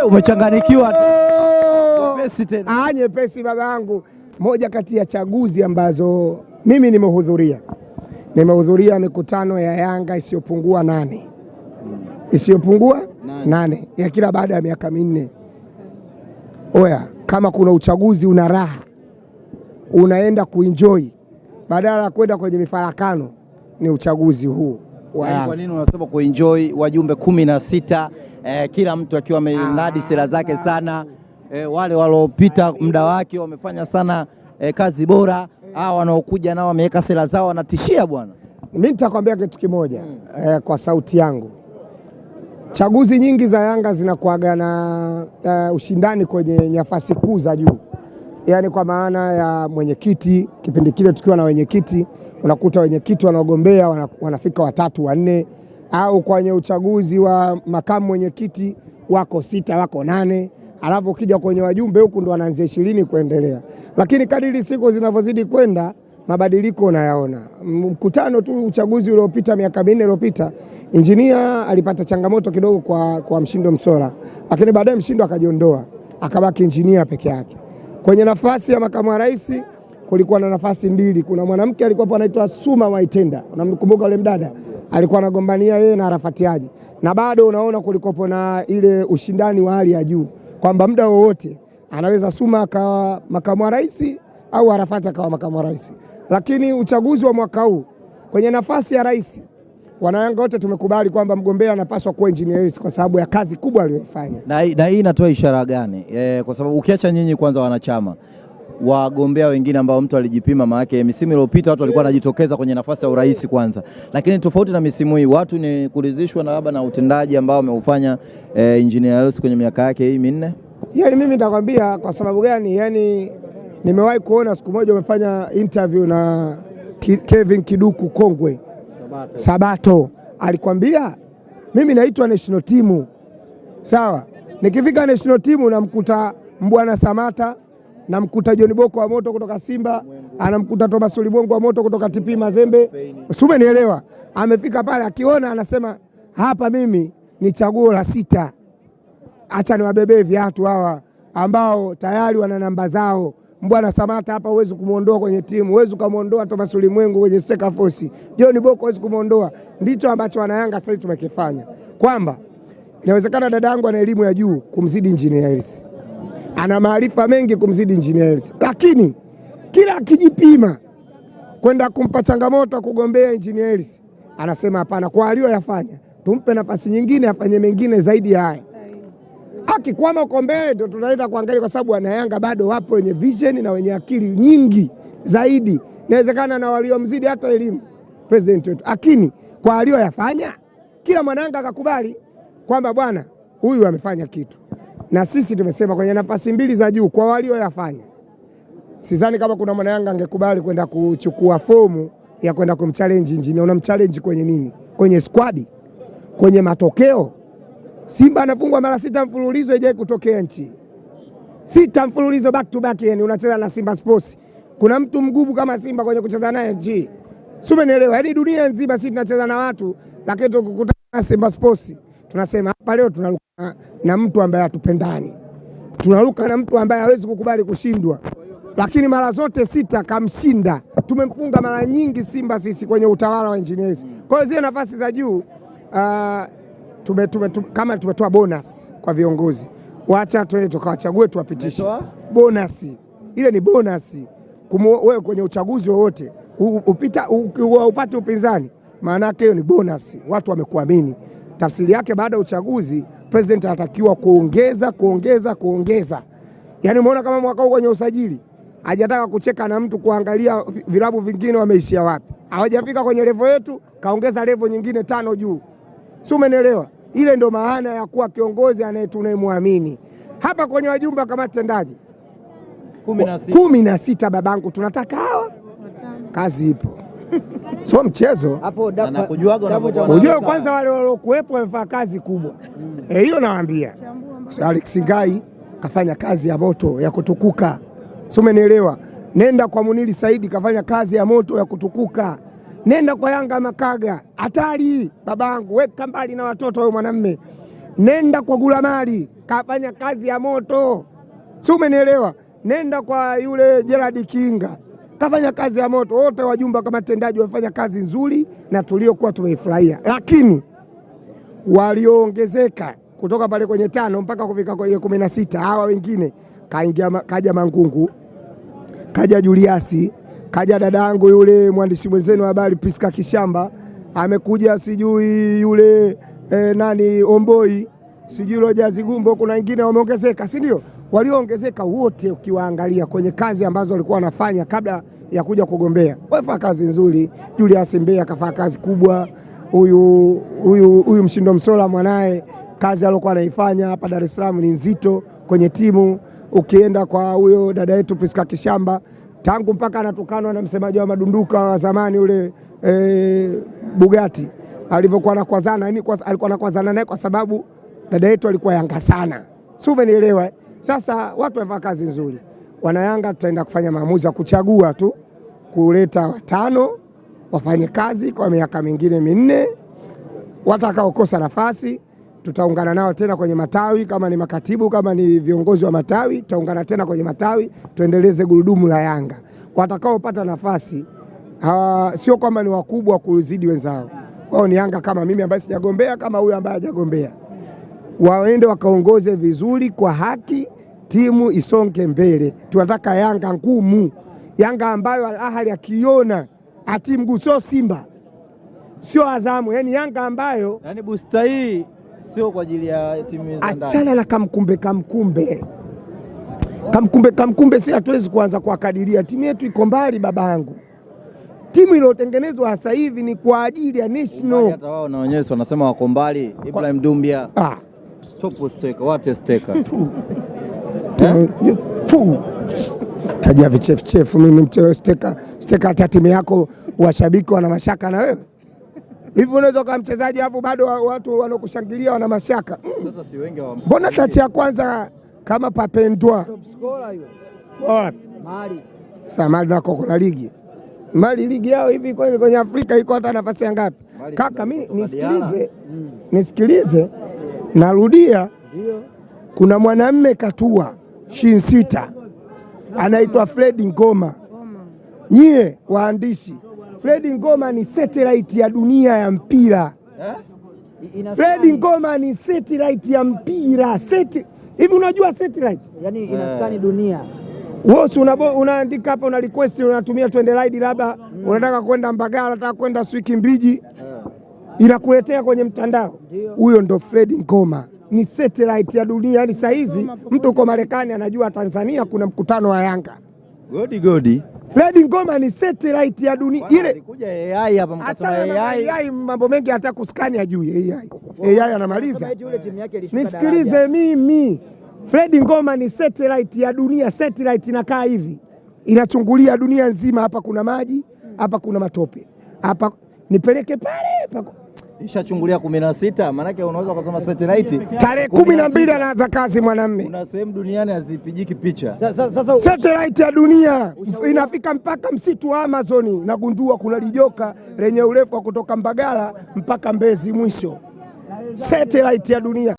Umechanganikiwa nyepesi tena. Nyepesi babangu. Moja kati ya chaguzi ambazo mimi nimehudhuria mikutano ya Yanga isiyopungua 8. Isiyopungua 8 ya kila baada ya miaka 4. Oya, kama kuna uchaguzi una raha, unaenda kuenjoy badala ya kwenda kwenye mifarakano, ni uchaguzi huu wa Yanga. Kwa nini unasema kuenjoy? Wajumbe 16, kila mtu akiwa amenadi sera zake sana. Wale waliopita muda wake wamefanya sana kazi bora. Hao wanaokuja nao wameweka sera zao, wanatishia bwana. Mimi nitakwambia kitu kimoja kwa sauti yangu. Chaguzi nyingi za Yanga zinakuaga na ushindani kwenye nafasi kuu za juu. Yaani kwa maana ya mwenyekiti, kipindi kile tukiwa na wenyekiti, unakuta wenyekiti wanaogombea wanafika 3, 4, au kwenye uchaguzi wa makamu mwenyekiti wako 6, wako 8, alafu ukija kwenye wajumbe huku ndo wanaanzia 20 kuendelea. Lakini kadiri siku zinavyozidi kwenda, mabadiliko unayaona. Mkutano tu uchaguzi uliopita miaka 4 iliyopita, Injinia alipata changamoto kidogo kwa Mshindo Msola, lakini baadaye Mshindo akajiondoa, akabaki Injinia peke yake. Kwenye nafasi ya makamu wa rais kulikuwa na nafasi 2. Kuna mwanamke alikuwa anaitwa Suma Waitenda, unamkumbuka yule mdada? Alikuwa anagombania yeye na Arafati Haji. Na bado unaona kulikopo na ile ushindani wa hali ya juu, kwamba muda wowote anaweza Suma akawa makamu wa rais au Arafati akawa makamu wa rais. Lakini uchaguzi wa mwaka huu kwenye nafasi ya rais, Wanayanga wote tumekubali kwamba mgombea anapaswa kuwa Engineer Hersi kwa sababu ya kazi kubwa aliyofanya. Na hii inatoa ishara gani? Kwa sababu ukiacha nyinyi kwanza wanachama, wagombea wengine ambao mtu alijipima, maana yake misimu iliyopita watu walikuwa wanajitokeza kwenye nafasi ya urais kwanza. Lakini tofauti na misimu hii, watu ni kuridhishwa na labda na utendaji ambao ameufanya Engineer Hersi kwenye miaka yake hii 4. Yaani mimi nitakwambia kwa sababu gani. Yaani nimewahi kuona siku moja umefanya interview na Kevin Kiduku Kongwe Sabato. Alikwambia mimi naitwa national team. Sawa, nikifika national team namkuta Mbwana Samata, namkuta John Boko wa Moto kutoka Simba, anamkuta Thomas Ulimwengu wa Moto kutoka TP Mazembe. Umenielewa? Amefika pale akiona anasema hapa mimi ni chaguo la 6. Acha niwabebee viatu hawa ambao tayari wana namba zao. Mbwana Samata hapa huwezi kumuondoa kwenye timu, huwezi kumuondoa Thomas Ulimwengu kwenye Seka Force. John Boko huwezi kumuondoa. Ndicho ambacho wanayanga sasa tumekifanya. Kwamba inawezekana dadangu ana elimu ya juu kumzidi Engineer Hersi, ana maarifa mengi kumzidi Engineer Hersi, lakini kila akijipima kwenda kumpa changamoto kugombea Engineer Hersi, anasema hapana, kwa aliyoyafanya tumpe nafasi nyingine afanye mengine zaidi ya haya. Akikwama uko mbele ndio tunaenda kuangalia, kwa sababu wanayanga bado wapo wenye vision na wenye akili nyingi zaidi. Inawezekana na waliomzidi hata elimu president wetu, lakini kwa aliyoyafanya kila mwanayanga akakubali kwamba bwana huyu amefanya kitu. Na sisi tumesema kwenye nafasi 2 za juu kwa walioyafanya, sidhani kama kuna mwanayanga angekubali kwenda kuchukua fomu ya kwenda kumchallenge Engineer. Unamchallenge kwenye nini? Kwenye squad? Kwenye matokeo? Simba anafungwa mara 6 mfululizo, haijawahi kutokea nchi. 6 mfululizo back to back, yani unacheza na Simba Sports. Kuna mtu mgumu kama Simba kwenye kucheza naye nchi? Sio, umeelewa? Yaani dunia nzima sisi tunacheza na watu, lakini tukikutana na Simba Sports tunasema hapa leo tunaruka na mtu ambaye hatupendani. Tunaruka na mtu ambaye hawezi kukubali kushindwa. Lakini mara zote 6 kamshinda. Tumemfunga mara nyingi Simba sisi kwenye utawala wa Engineers. Kwa hiyo zile nafasi za juu kama tumetoa bonus kwa viongozi, wacha twende tukawachague tuwapitishe. Bonus ile ni bonus. Wewe kwenye uchaguzi wowote upate upinzani, maana yake hiyo ni bonus. Watu wamekuamini. Tafsiri yake baada ya uchaguzi president anatakiwa kuongeza. Yaani umeona kama mwaka huu kwenye usajili hajataka kucheka na mtu kuangalia vilabu vingine wameishia wapi. Hawajafika kwenye level yetu, kaongeza level nyingine 5 juu. Sio, umeelewa? Ile ndo maana ya kuwa kiongozi tunayemwamini. Hapa kwenye wajumbe kama tendaji 16 babangu, tunataka hawa. Kazi ipo. Sio mchezo. Hapo anakujuaga unajua kwanza wale waliokuepo wamefanya kazi kubwa. Hiyo nawaambia. Alex Ngai kafanya kazi ya moto ya kutukuka. Sio, umenielewa? Nenda kwa Munili Saidi kafanya kazi ya moto ya kutukuka. Nenda kwa Yanga Makaga, hatari babangu, weka mbali na watoto wao mwanamume. Nenda kwa Gulamali, kafanya kazi ya moto, si umenielewa? Nenda kwa yule Gerard Kinga, kafanya kazi ya moto. Wote wajumbe wa kamati tendaji wamefanya kazi nzuri na tuliokuwa tumeifurahia, lakini walioongezeka kutoka pale kwenye 5 mpaka kufika kwenye 16, hawa wengine kaja Mangungu, kaja Juliasi, kaja dadangu yule mwandishi mwenzenu wa habari Priska Kishamba, amekuja sijui yule nani Omboi, sijui Rojazi Gumbo, kuna wengine wameongezeka, si ndio? Walioongezeka wote ukiwaangalia kwenye kazi ambazo walikuwa wanafanya kabla ya kugombea, wafanya kazi nzuri. Julius Mbeya kafanya kazi kubwa, huyu Mshindo Msola mwanae kazi aliyokuwa anaifanya hapa Dar es Salaam ni nzito kwenye timu. Ukienda kwa huyo dada yetu Priska Kishamba, tangu mpaka anatukanwa na msemaji wa madunduka wa zamani ule Bugatti alivyokuwa anakwazana, yani alikuwa anakwazana naye kwa sababu dada yetu alikuwa Yanga sana, si umenielewa? Sasa watu wafanya kazi nzuri, wana Yanga tutaenda kufanya maamuzi ya kuchagua tu kuleta 5 wafanye kazi kwa miaka mingine 4. Watakaokosa nafasi tutaungana nao tena kwenye matawi, kama ni makatibu, kama ni viongozi wa matawi, tutaungana tena kwenye matawi tuendeleze gurudumu la Yanga. Watakaopata nafasi sio kwamba ni wakubwa kuzidi wenzao, wao ni Yanga kama mimi ambaye sijagombea, kama huyu ambaye hajagombea. Waende wakaongoze vizuri kwa haki, timu isonge mbele. Tunataka Yanga ngumu, Yanga ambayo Al Ahly akiona atimgu, sio Simba, sio Azamu, yani Yanga ambayo yani booster hii sio kwa ajili ya timu za ndani. Achana na kamkumbe, si hatuwezi kuanza kuakadiria. Timu yetu iko mbali babangu. Timu iliyotengenezwa sasa hivi ni kwa ajili ya national. Hata wao na wenyewe wanasema wako mbali. Ibrahim Dumbia. Top striker, what striker. Tajia vichefu mimi striker hata timu yako washabiki wana mashaka na wewe. Hivi unaweza kama mchezaji hapo bado watu wanokushangilia wana mashaka. Sasa si wengi wa mbona tachi ya kwanza kama Papendwa top scorer hiyo. Mali. Samali nako kuna ligi. Mali ligi yao hivi kwenye Afrika iko hata nafasi ya ngapi? Kaka mimi nisikilize. Narudia. Ndio. Kuna mwanamume katua Shinsita. Anaitwa Fred Ngoma. Nyie waandishi, Fred Ngoma ni satellite ya dunia ya mpira. Fred Ngoma ni satellite ya mpira. Hivi unajua satellite? Yaani inaskani dunia. Wewe unaandika hapa, una request, unatumia twende ride, labda unataka kwenda Mbagala, unataka kwenda Swiki Mbiji, inakuletea kwenye mtandao. Huyo ndo Fred Ngoma, ni satellite ya dunia. Yani saa hizi mtu uko Marekani anajua Tanzania kuna mkutano wa Yanga. Godi. Fred Ngoma ni satellite ya dunia. Ile ilikuja AI hapa, mkatana AI mambo mengi hata kuskani ajui AI anamaliza. Nisikilize mimi, Fred Ngoma ni satellite ya dunia. Satellite inakaa hivi, inachungulia dunia nzima. Hapa kuna maji, hapa kuna matope, hapa nipeleke pale ishachungulia 16. Maana yake unaweza kusema satellite tarehe 12 anaanza kazi mwanamume. Kuna sehemu duniani hazipigiki picha. Sasa satellite ya dunia inafika mpaka msitu wa Amazon, nagundua kuna lijoka lenye urefu wa kutoka Mbagala mpaka Mbezi mwisho. Satellite ya dunia.